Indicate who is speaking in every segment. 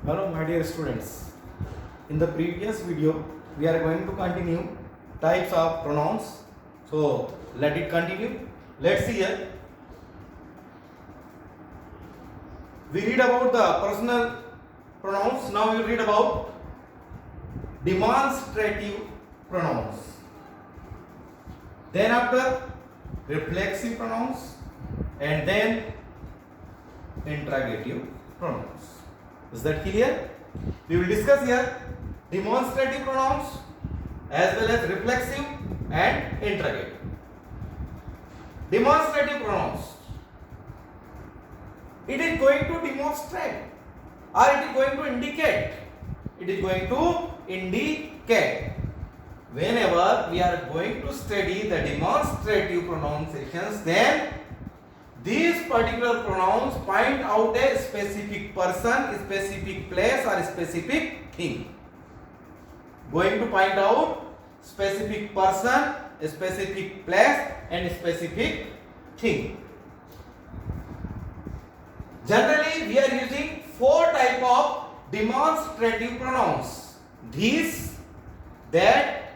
Speaker 1: Hello my dear students. In the previous video we are going to continue types of pronouns. So let it continue. Let's see here. We read about the personal pronouns. Now we read about demonstrative pronouns. Then after reflexive pronouns and then interrogative pronouns. Is that clear? We will discuss here demonstrative pronouns as well as reflexive and interrogative. Demonstrative pronouns. It is going to demonstrate or it is going to indicate. It is going to indicate. Whenever we are going to study the demonstrative pronunciations, then these particular pronouns point out a specific person, a specific place or a specific thing. Going to point out specific person, a specific place and a specific thing. Generally we are using four types of demonstrative pronouns. These, that,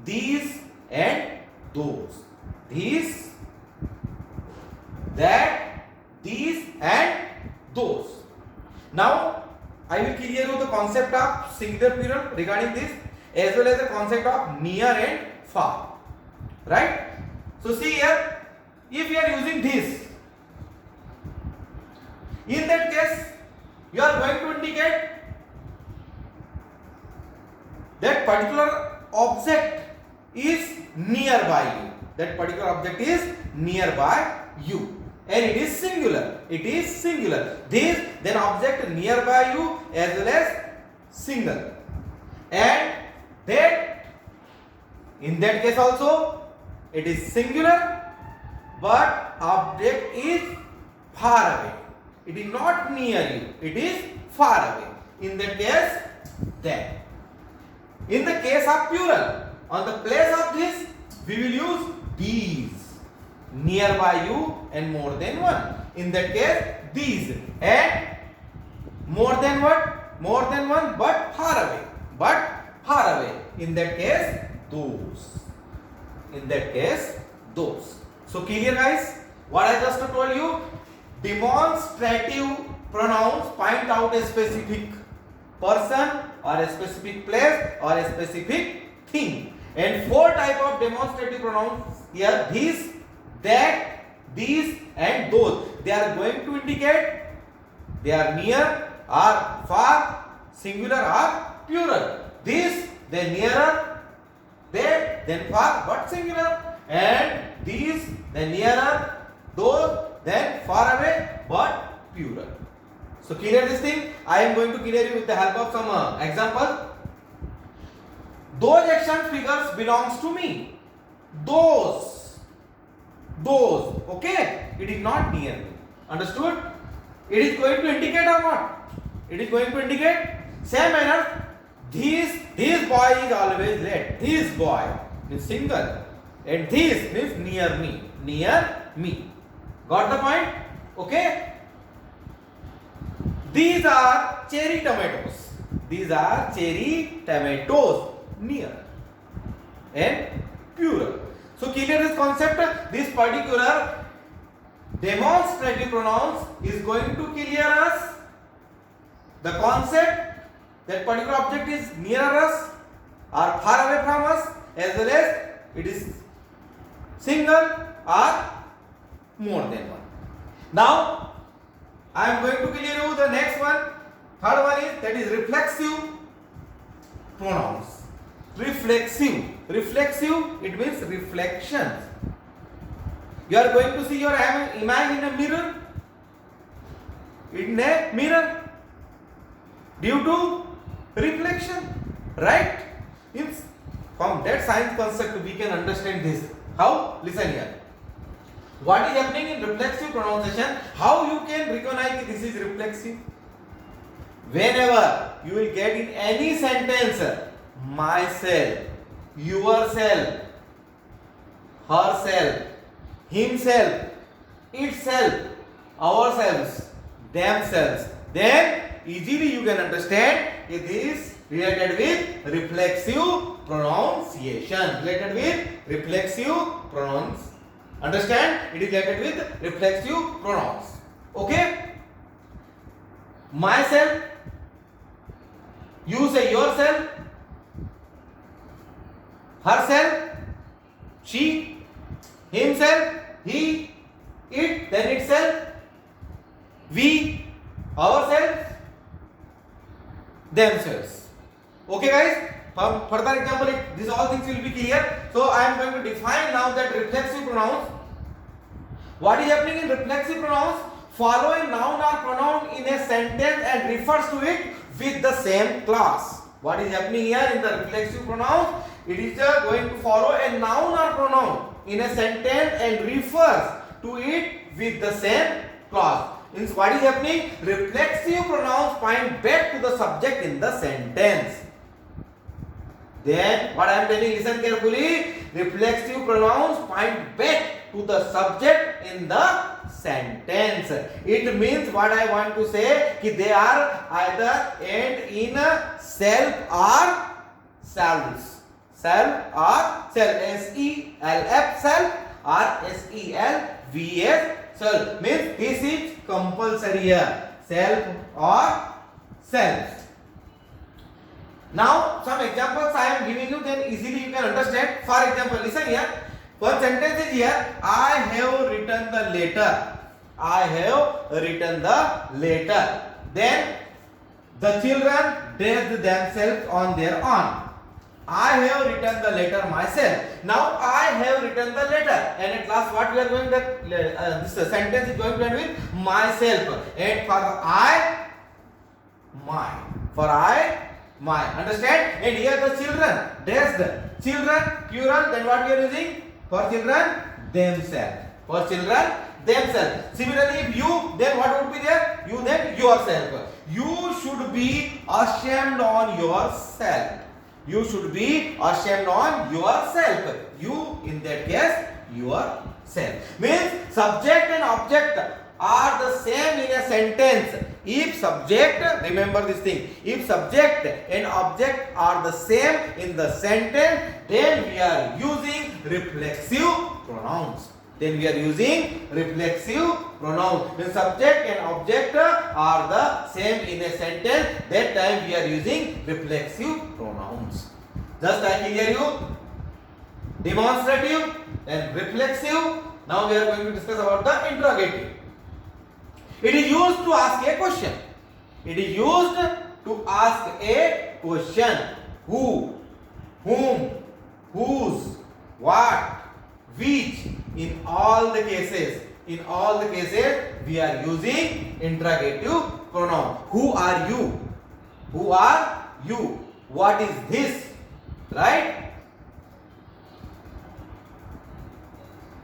Speaker 1: these and those. These, that, these and those. Now I will clear you the concept of singular plural regarding this as well as the concept of near and far. Right? So see here, if you are using this, in that case you are going to indicate that particular object is nearby you. That particular object is nearby you. And it is singular. It is singular. This then object nearby you as well as single. And that in that case also it is singular but object is far away. It is not near you. It is far away. In that case, that. In the case of plural, on the place of this we will use these. Nearby you and more than one. In that case, these. And more than what? More than one but far away. But far away. In that case, those. In that case, those. So clear guys? What I just told you? Demonstrative pronouns point out a specific person or a specific place or a specific thing. And four types of demonstrative pronouns here: these, that, these and those. They are going to indicate they are near or far, singular or plural. This, then nearer, that, then far but singular, and these, then nearer, those, then far away but plural. So clear this thing. I am going to clear you with the help of some example. Those action figures belongs to me. Those. Okay? It is not near me. Understood? It is going to indicate or not? It is going to indicate. Same manner. This boy is always late. This boy is single. And this means near me. Near me. Got the point? Okay? These are cherry tomatoes. These are cherry tomatoes. Near and plural. So clear this concept. This particular demonstrative pronouns is going to clear us the concept that particular object is near us or far away from us, as well as it is single or more than one. Now I am going to clear you the next one. Third one is that is reflexive pronouns. Reflexive. Reflexive, it means reflections. You are going to see your image in a mirror. In a mirror. Due to reflection. Right? From that science concept we can understand this. How? Listen here. What is happening in reflexive pronunciation? How you can recognize this is reflexive? Whenever you will get in any sentence myself, yourself, herself, himself, itself, ourselves, themselves, then easily you can understand it is related with reflexive pronunciation. Related with reflexive pronouns. Understand? It is related with reflexive pronouns. Okay? Myself, you say yourself, herself, she, himself, he, it, then itself, we, ourselves, themselves. Okay guys? From further example, these all things will be clear. So I am going to define now that reflexive pronouns. What is happening in reflexive pronouns? Follow a noun or pronoun in a sentence and refers to it with the same class. What is happening here in the reflexive pronouns? It is going to follow a noun or pronoun in a sentence and refers to it with the same clause. Means what is happening? Reflexive pronouns point back to the subject in the sentence. Then what I am telling, listen carefully. Reflexive pronouns point back to the subject in the sentence. It means what I want to say कि they are either end in self or selves. Self or self. S-E-L-F self or S-E-L-V-S self. Means this is compulsory here. Self or self. Now some examples I am giving you, then easily you can understand. For example, listen here. One sentence is here. I have written the letter. I have written the letter. Then the children dressed themselves on their own. I have written the letter myself. Now I have written the letter, and at last what we are going to this sentence is going to end with myself, and for I, my. For I, my. Understand? And here the children dressed. Children plural. Then what we are using? For children, themselves. For children, themselves. Similarly, if you, then what would be there? You, then yourself. You should be ashamed on yourself. You should be ashamed on yourself. You, in that case, yourself. Means subject and object are the same in a sentence. If subject, remember this thing, if subject and object are the same in the sentence, then we are using reflexive pronouns. Then we are using reflexive pronouns. When subject and object are the same in a sentence, that time we are using reflexive pronouns. Just I clear you. Demonstrative and reflexive. Now we are going to discuss about the interrogative. It is used to ask a question. It is used to ask a question. Who, whom, whose, what, which. In all the cases, we are using interrogative pronoun. Who are you? Who are you? What is this? Right?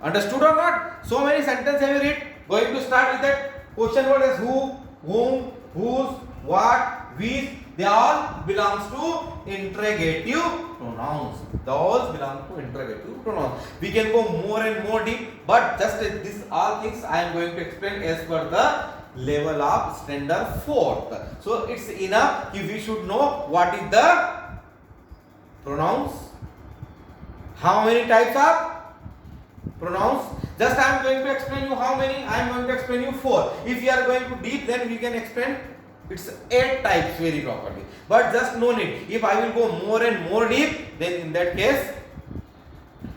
Speaker 1: Understood or not? So many sentences have you read? Going to start with that question word as who, whom, whose, what, which. They all belongs to interrogative pronouns. Those belong to interrogative pronouns. We can go more and more deep, but just this all things I am going to explain as per the level of standard 4th. So it's enough if we should know what is the pronouns, how many types of pronouns. Just I am going to explain you how many. I am going to explain you 4. If you are going to deep, then we can explain. It's 8 types very properly. But just no need. If I will go more and more deep, then in that case,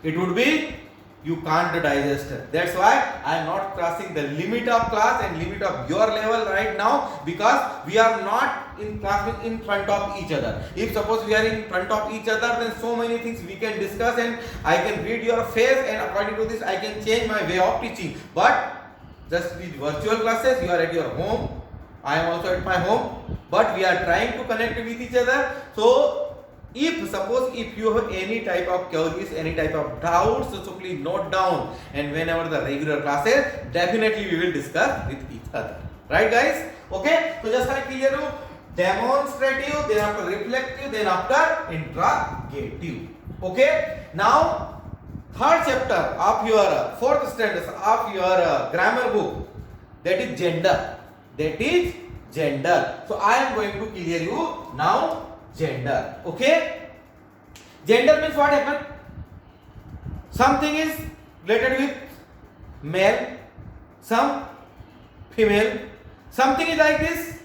Speaker 1: it would be you can't digest. That's why I am not crossing the limit of class and limit of your level right now, because we are not in class in front of each other. If suppose we are in front of each other, then so many things we can discuss and I can read your face, and according to this I can change my way of teaching. But just with virtual classes, you are at your home. I am also at my home, but we are trying to connect with each other. So if suppose if you have any type of queries, any type of doubts, so please note down, and whenever the regular classes, definitely we will discuss with each other. Right guys? Okay, so just like clear you, demonstrative, then after reflective, then after interrogative. Okay, now third chapter of your fourth standard of your grammar book, that is gender. That is gender. So I am going to clear you now gender. Okay? Gender means what happened? Something is related with male, some female, something is like this,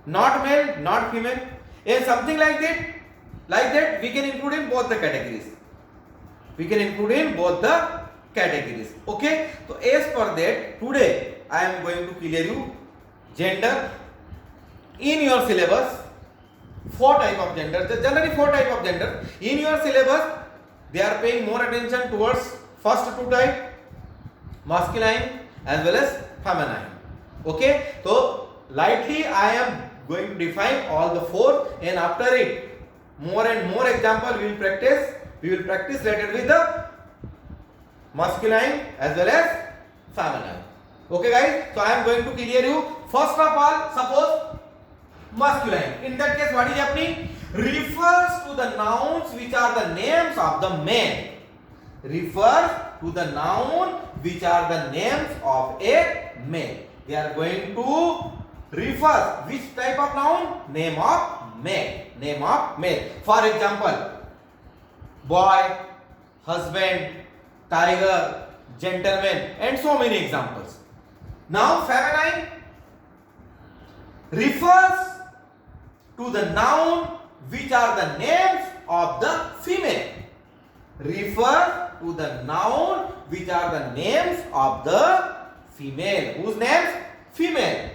Speaker 1: not male, not female, and something like that we can include in both the categories. We can include in both the categories. Okay? So as per that, today I am going to clear you gender. In your syllabus, 4 type of gender. Generally 4 type of gender. In your syllabus, they are paying more attention towards first 2 type, masculine as well as feminine. Okay? So lightly I am going to define all the 4, and after it, more and more example we will practice. We will practice related with the masculine as well as feminine. Okay guys, so I am going to clear you. First of all, suppose masculine. In that case, what is happening? Refers to the nouns which are the names of the man. Refers to the noun which are the names of a man. They are going to refer which type of noun? Name of man. Name of man. For example, boy, husband, tiger, gentleman, and so many examples. Now feminine refers to the noun which are the names of the female. Refer to the noun which are the names of the female. Whose names? Female.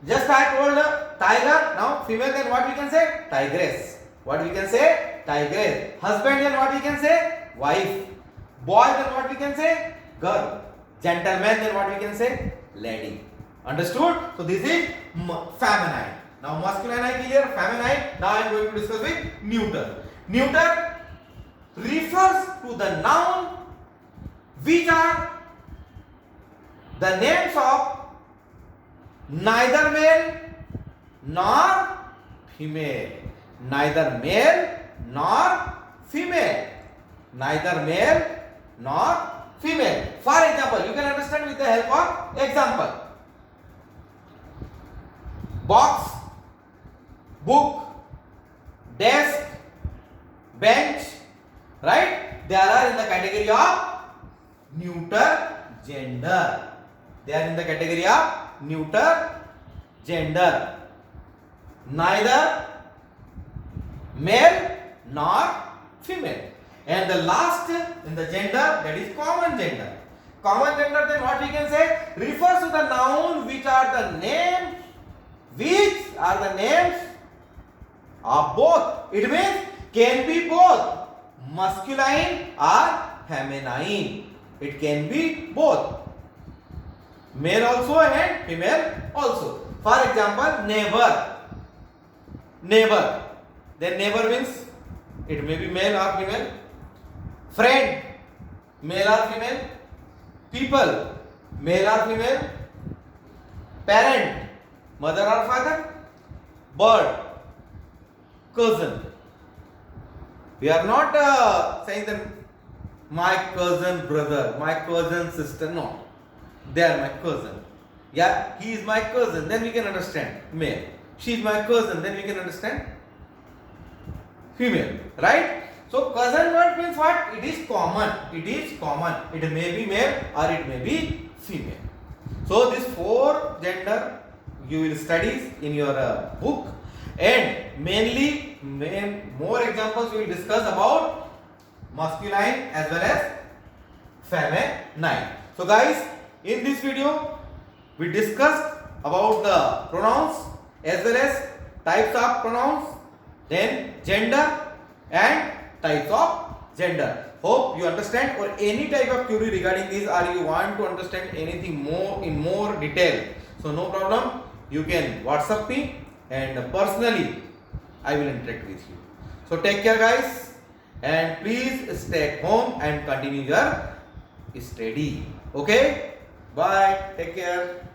Speaker 1: Just I told tiger, now female, then what we can say? Tigress. What we can say? Tigress. Husband, then what we can say? Wife. Boy, then what we can say? Girl. Gentleman, then what we can say? Lady. Understood? So this is feminine. Now masculine I clear, feminine. Now I am going to discuss with neuter. Neuter refers to the noun which are the names of neither male nor female. Neither male nor female. Neither male nor female. For example, you can understand with the help of example. Box, book, desk, bench, right? They are in the category of neuter gender. They are in the category of neuter gender. Neither male nor female. And the last in the gender, that is common gender. Common gender, then what we can say? Refers to the noun which are the names of both. It means can be both masculine or feminine. It can be both. Male also and female also. For example, neighbor. Neighbor. Then neighbor means it may be male or female. Friend, male or female. People, male or female. Parent, mother or father. Bird, cousin. We are not saying that my cousin brother, my cousin sister. No, they are my cousin. Yeah, he is my cousin. Then we can understand male. She is my cousin. Then we can understand female. Right? So cousin word means what? It is common. It is common. It may be male or it may be female. So this 4 gender you will study in your book, and mainly more examples we will discuss about masculine as well as feminine. So guys, in this video we discussed about the pronouns as well as types of pronouns, then gender and types of gender. Hope you understand, or any type of query regarding this, or you want to understand anything more in more detail, so no problem, you can WhatsApp me and personally I will interact with you. So take care guys, and please stay at home and continue your study. Okay, bye, take care.